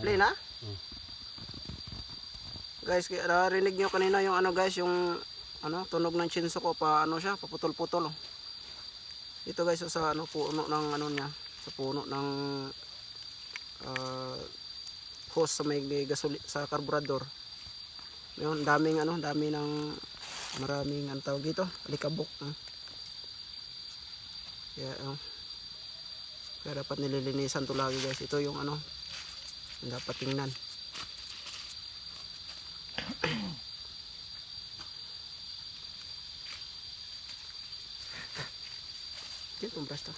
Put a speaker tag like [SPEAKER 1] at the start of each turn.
[SPEAKER 1] Play na? Guys, narinig nyo kanina yung ano guys, yung ano, tunog ng chinso ko pa ano siya, paputol-putol. Oh. Ito guys sa ano puno ng ano niya, sa puno ng hose sa may gasoli sa karburador. Yung daming ano, dami ng maraming ang tawag dito, alikabok. Kaya dapat nililinisan to lagi guys. Ito yung ano, dapat tingnan. Ito yung basta.